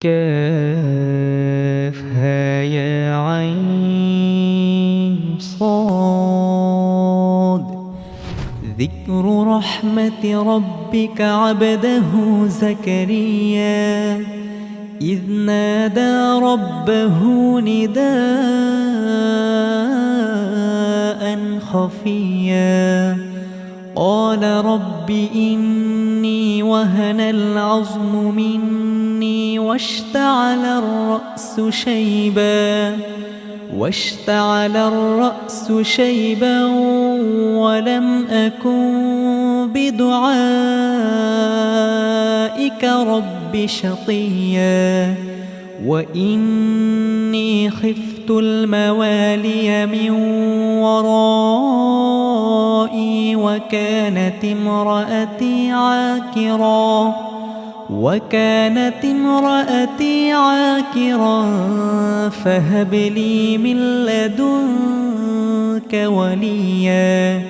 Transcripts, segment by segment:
كافها يا عين صاد. ذكر رحمة ربك عبده زكريا إذ نادى ربه نداء خفيا قال رب إني وهن العظم مني واشتعل الرأس شيبا ولم أكن بدعائك رب شقيا وإني خفت الموالي من ورائي وكانت امرأتي عاكرا فهب لي من لدنك وليا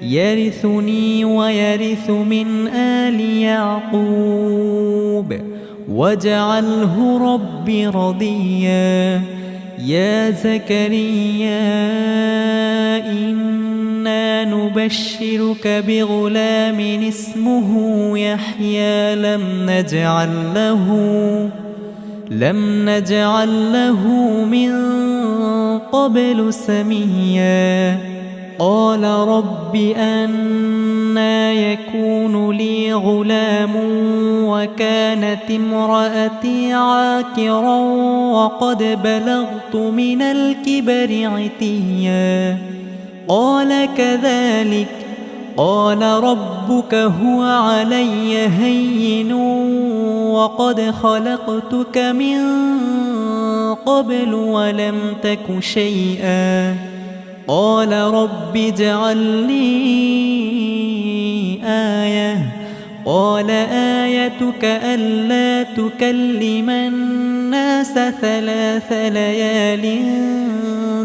يرثني ويرث من آل يعقوب واجعله رب رضيا. يا زكريا إنا نبشرك بغلام اسمه يحيى لم نجعل له من قبل سميا. قال رب أنى يكون لي غلام وكانت امرأتي عاكرا وقد بلغت من الكبر عتيا. قال كذلك قال ربك هو علي هين وقد خلقتك من قبل ولم تك شيئا. قال رب اجعل لي آية. قال آيتك ألا تكلم الناس 3 ليال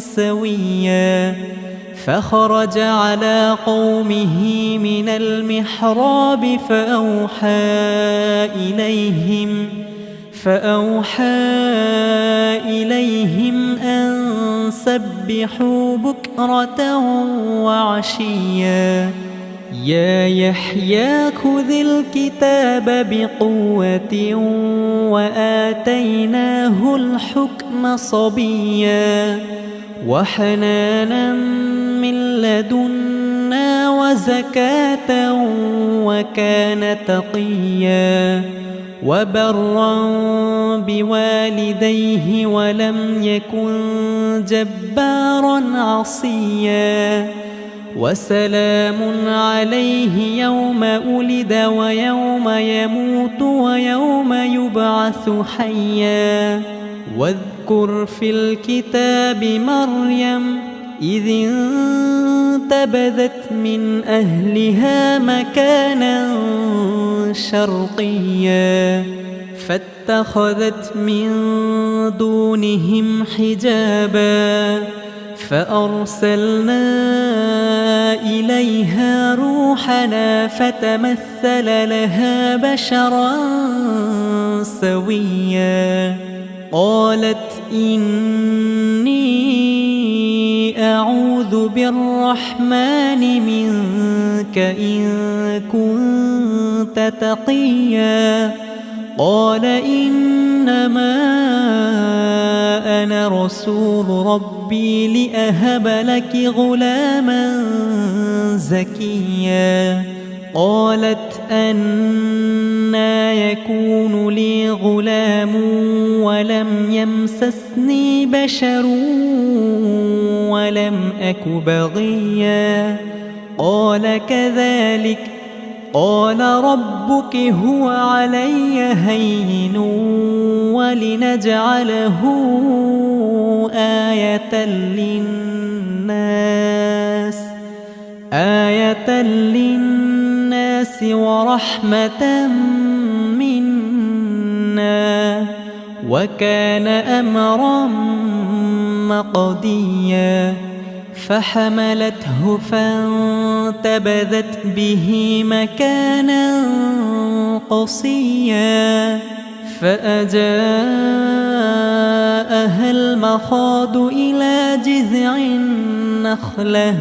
سويا. فخرج على قومه من المحراب فأوحى إليهم أن سبحوا بكرة وعشيا. يا يحيى خذ الكتاب بقوة وآتيناه الحكم صبيا وحنانا من لدنا وزكاة وكان تقيا وبرا بوالديه ولم يكن جبارا عصيا. وسلام عليه يوم ولد ويوم يموت ويوم يبعث حيا. واذكر في الكتاب مريم إذ انتبذت من أهلها مكانا شرقيا فاتخذت من دونهم حجابا فأرسلنا إليها روحنا فتمثل لها بشرا سويا. قالت إني أعوذ بالرحمن منك إن كنت تقيا. قال إنما أنا رسول ربي لأهب لك غلاما زكيا. قالت أنى يكون لي غلام ولم يمسسني بشر ولم أك بغيا. قال كذلك قال ربك هو علي هين ولنجعله آية للناس ورحمة منا وكان أمرا مقضيا. فحملته فانتبذت به مكانا قصيا فأجاءها المخاض إلى جذع النخلة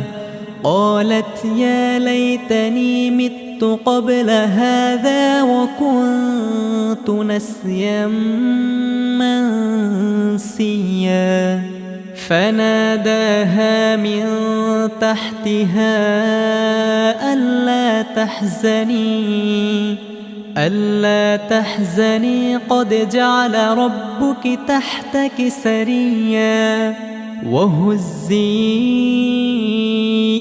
قالت يا ليتني مت قبل هذا وكنت نسيا منسيا فناداها من تحتها ألا تحزني قد جعل ربك تحتك سريا وهزي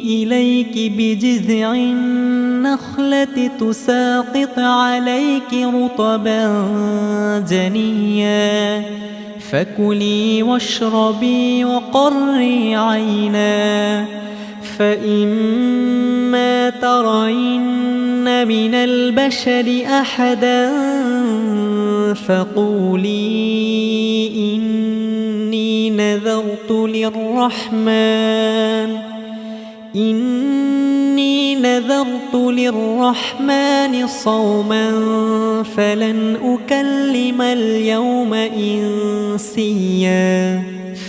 إليك بجذع النخلة تساقط عليك رطبا جنيا فكلي واشربي وقري عينا فإما ترين من البشر أحدا فقولي إني نذرت للرحمن صوما فلن أكلم اليوم إنسيا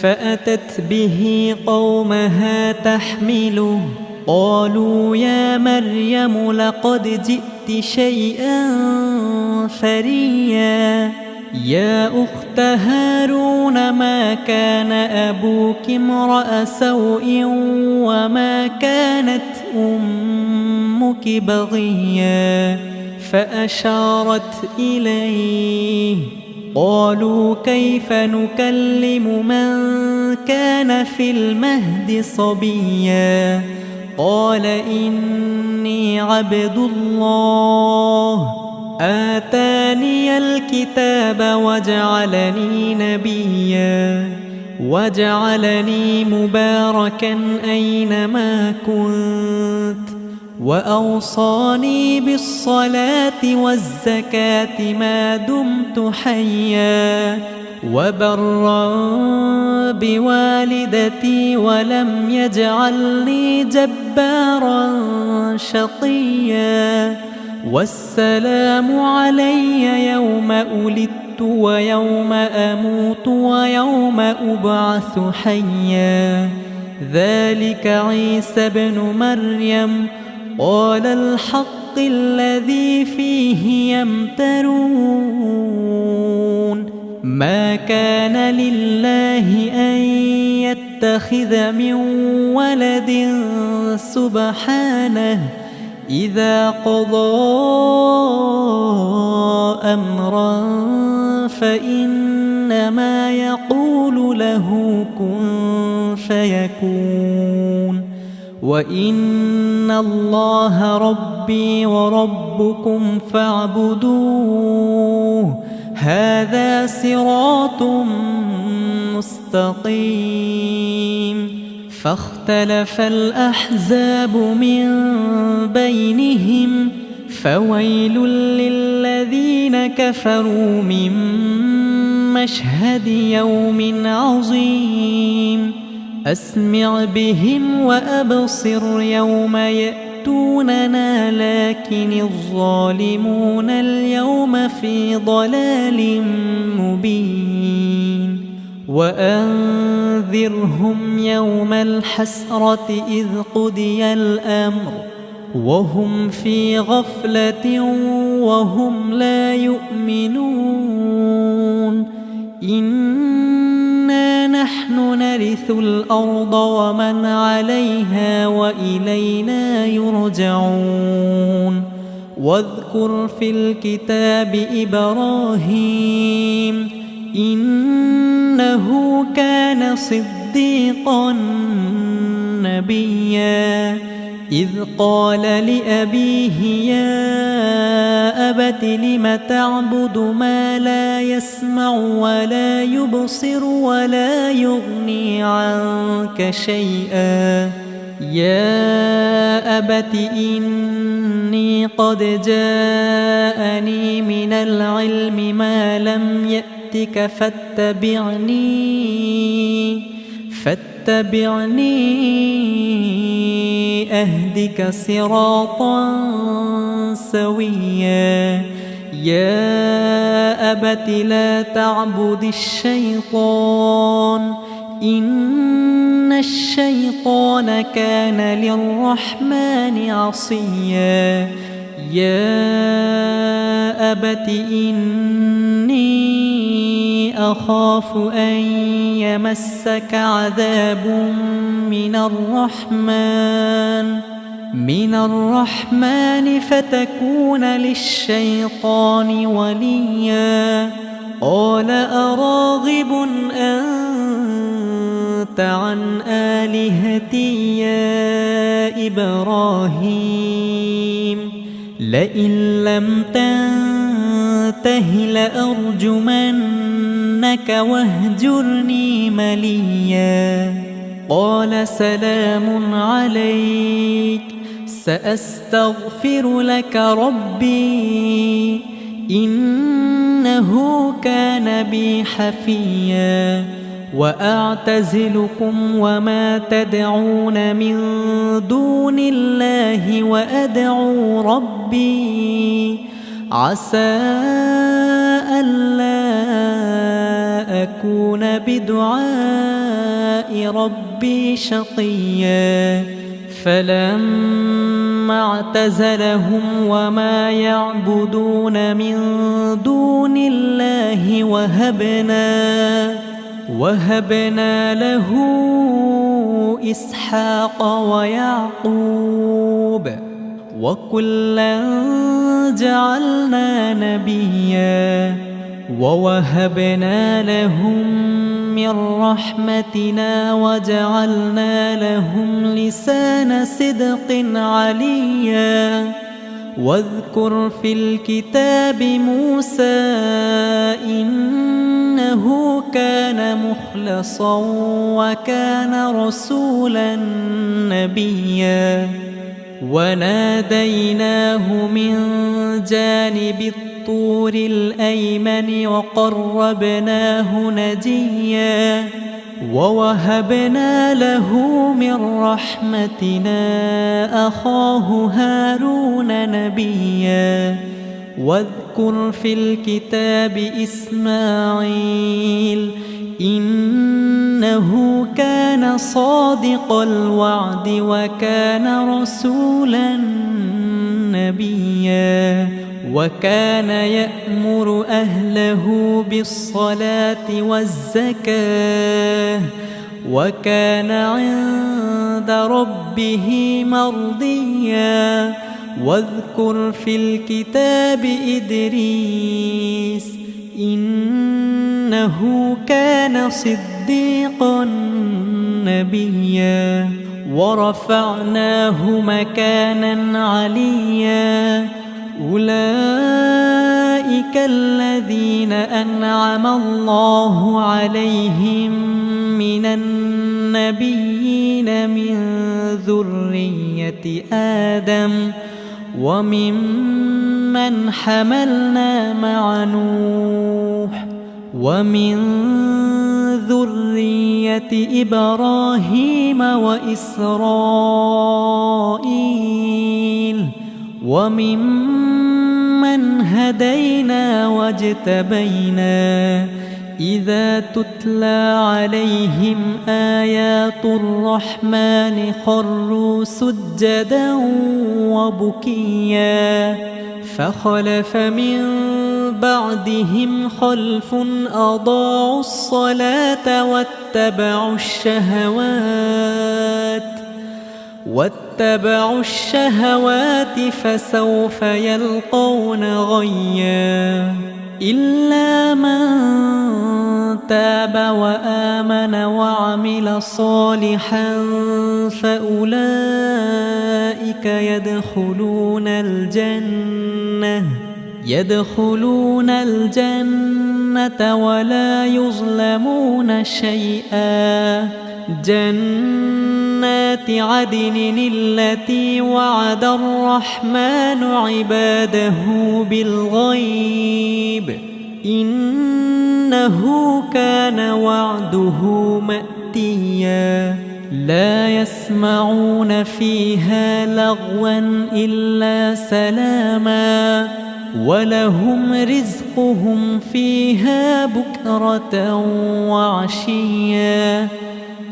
فأتت به قومها تحمله قالوا يا مريم لقد جئت شيئا فريا يا أخت هارون ما كان أبوك امرأ سوء وما كانت أمك بغيا فأشارت إليه قالوا كيف نكلم من كان في المهد صبيا قال إني عبد الله آتاني الكتاب وجعلني نبيا وجعلني مباركا أينما كنت وأوصاني بالصلاة والزكاة ما دمت حيا وبرا بوالدتي ولم يجعلني جبارا شقيا والسلام علي يوم ولدت ويوم أموت ويوم أبعث حيا ذلك عيسى بن مريم قال الحق الذي فيه يمترون ما كان لله أن يتخذ من ولد سبحانه إذا قضى أمرا فإنما يقول له كن فيكون وإن الله ربي وربكم فاعبدوه هذا صراط مستقيم فاختلف الأحزاب من بينهم فويل للذين كفروا من مشهد يوم عظيم أسمع بهم وأبصر يوم يأتوننا لكن الظالمون اليوم في ضلال مبين وأنذرهم يوم الحسرة إذ قضي الأمر وهم في غفلة وهم لا يؤمنون إنا نحن نرث الأرض ومن عليها وإلينا يرجعون واذكر في الكتاب إبراهيم إنه كان صديقا نبيا إذ قال لأبيه يا أبت لم تعبد ما لا يسمع ولا يبصر ولا يغني عنك شيئا يا أبت إني قد جاءني من العلم ما لم يأتك فاتبعني أهدك صراطا سويا يا أبت لا تعبد الشيطان إن الشيطان كان للرحمن عصيا يا أبت إني أخاف أن يمسك عذاب من الرحمن فتكون للشيطان وليا قال أراغب أنت عن آلهتي يا إبراهيم لئن لم تنته لأرجمنك واهجرني مليا قال سلام عليك سأستغفر لك ربي إنه كان بي حفيا وأعتزلكم وما تدعون من دون الله وأدعو ربي عسى ألا أكون بدعاء ربي شقيا فلما اعتزلهم وما يعبدون من دون الله وهبنا له إسحاق ويعقوب وكلا جعلنا نبيا ووهبنا لهم من رحمتنا وجعلنا لهم لسان صدق عليا واذكر في الكتاب موسى إنه كان مخلصا وكان رسولا نبيا وناديناه من جانب الطور الأيمن وقربناه نجيا ووهبنا له من رحمتنا أخاه هارون نبيا واذكر في الكتاب إسماعيل إنه كان صادق الوعد وكان رسولا نبيا وكان يأمر أهله بالصلاة والزكاة وكان عند ربه مرضيا واذكر في الكتاب إدريس إنه كان صديقا نبيا ورفعناه مكانا عليا أولئك الذين أنعم الله عليهم من النبيين من ذرية آدم وممن حملنا مع نوح ومن ذرية إبراهيم وإسرائيل وممن هدينا واجتبينا إذا تتلى عليهم آيات الرحمن خروا سجدا وبكيا فخلف من بعدهم خلف أضاعوا الصلاة واتبعوا الشهوات فسوف يلقون غيا إلا من تاب وآمن وعمل صالحا فأولئك يدخلون الجنة ولا يظلمون شيئا جنات عدن التي وعد الرحمن عباده بالغيب إنه كان وعده مأتيا لا يسمعون فيها لغوا إلا سلاما ولهم رزقهم فيها بكرة وعشيا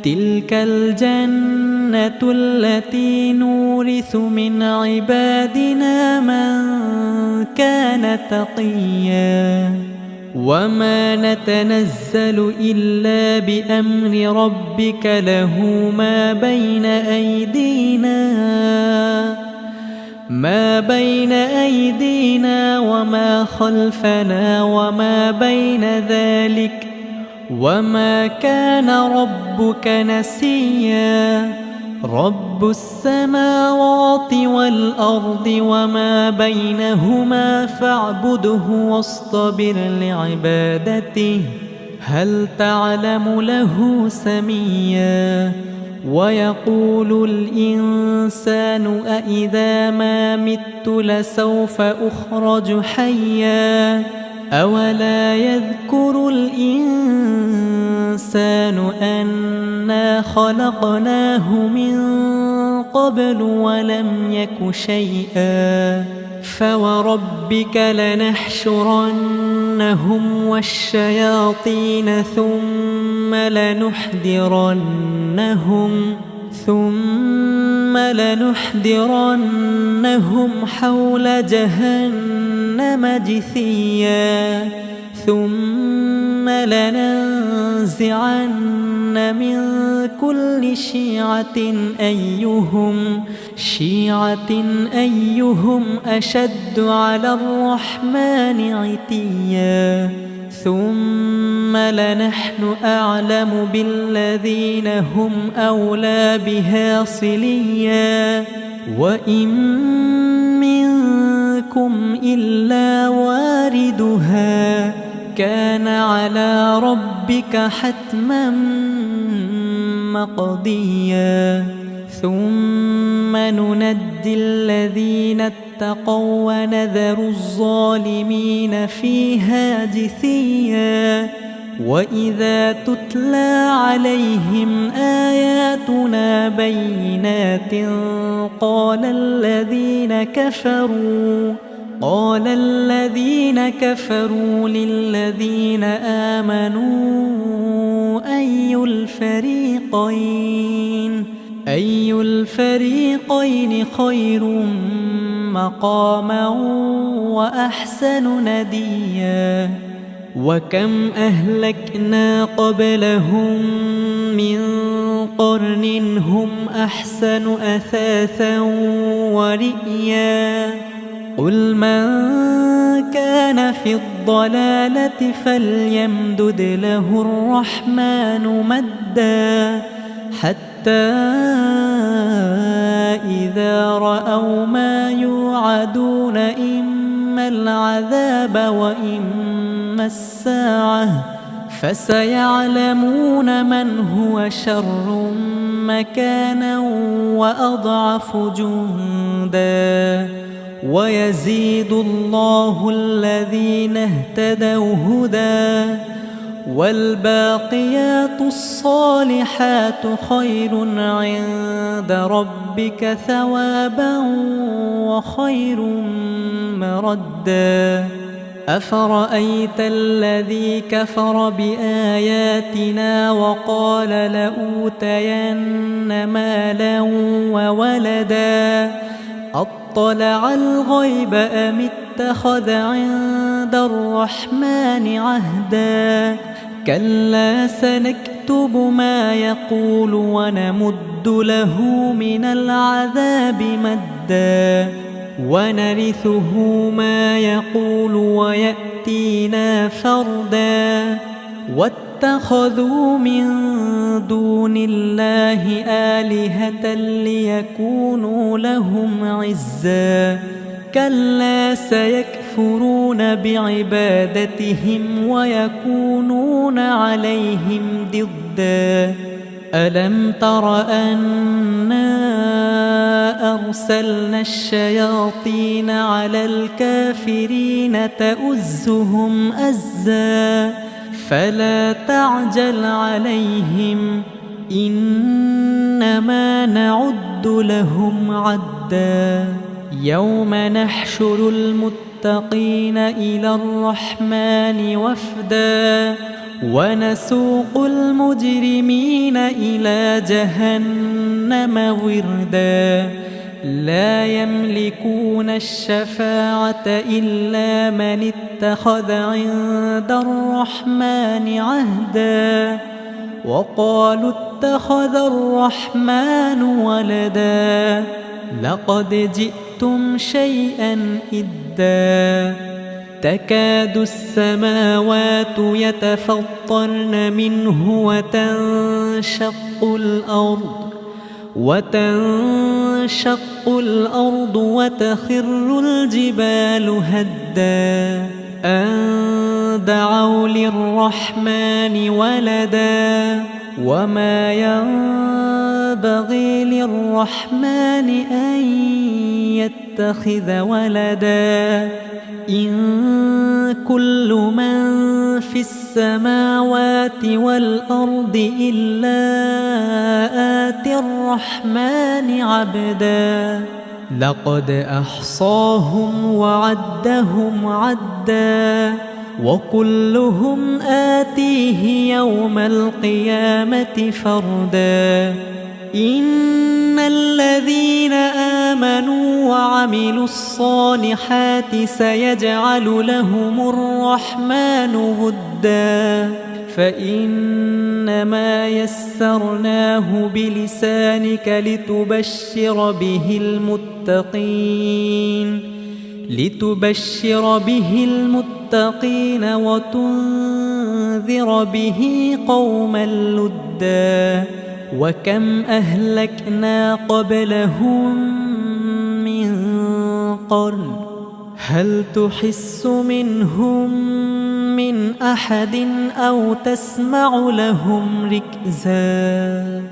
تلك الجنة التي نورث من عبادنا من كان تقيا وما نتنزل إلا بأمر ربك له ما بين أيدينا وما خلفنا وما بين ذلك وما كان ربك نسيا رب السماوات والأرض وما بينهما فاعبده واصطبر لعبادته هل تعلم له سميا ويقول الإنسان أإذا ما مت لسوف أخرج حيا أولا يذكر الإنسان أنا خلقناه من قبل م يك شيئا فوربك لنحشرنهم والشياطين ثم لنحضرنهم حول جهنم جثيا ثم لننزعن من كل شيعة أيهم أشد على الرحمن عتيا ثم لنحن أعلم بالذين هم أولى بها صليا وإن منكم إلا واردها كان على ربك حتما مقضيا ثم ننجي الذين اتقوا ونذر الظالمين فيها جثيا وإذا تتلى عليهم آياتنا بينات قال الذين كفروا للذين آمنوا أي الفريقين خير مقاما وأحسن نديا وكم أهلكنا قبلهم من قرن هم أحسن أثاثا ورئيا قل من كان في الضلالة فليمدد له الرحمن مدا حتى إذا رأوا ما يوعدون إما العذاب وإما الساعة فسيعلمون من هو شر مكانا وأضعف جندا ويزيد الله الذين اهتدوا هدى والباقيات الصالحات خير عند ربك ثوابا وخير مردا أفرأيت الذي كفر بآياتنا وقال لأوتين مالا وولدا أطلع الغيب أم اتخذ عند الرحمن عهدا كلا سنكتب ما يقول ونمد له من العذاب مدا ونرثه ما يقول ويأتينا فردا واتخذوا من دون الله آلهة ليكونوا لهم عزا كلا سيكفرون بعبادتهم ويكونون عليهم ضدا ألم تر أنا أرسلنا الشياطين على الكافرين تؤزهم أزا فلا تعجل عليهم إنما نعد لهم عدا يوم نحشر المتقين للمتقين إلى الرحمن وفدا ونسوق المجرمين إلى جهنم وردا لا يملكون الشفاعة إلا من اتخذ عند الرحمن عهدا وقالوا اتخذ الرحمن ولدا لقد جئتم شيئا إدا تكاد السماوات يتفطرن منه وتنشق الأرض وتخر الجبال هدا أن دعوا للرحمن ولدا وما ينبغي للرحمن أن يتخذ ولدا إن كل من في السماوات والأرض إلا آتي الرحمن عبدا لقد أحصاهم وعدهم عدا وكلهم آتيه يوم القيامة فردا إن الذين آمنوا وعملوا الصالحات سيجعل لهم الرحمن ودا فإنما يسرناه بلسانك لتبشر به المتقين وتنذر به قوما لدا وكم أهلكنا قبلهم من قرن هل تحس منهم من أحد أو تسمع لهم ركزا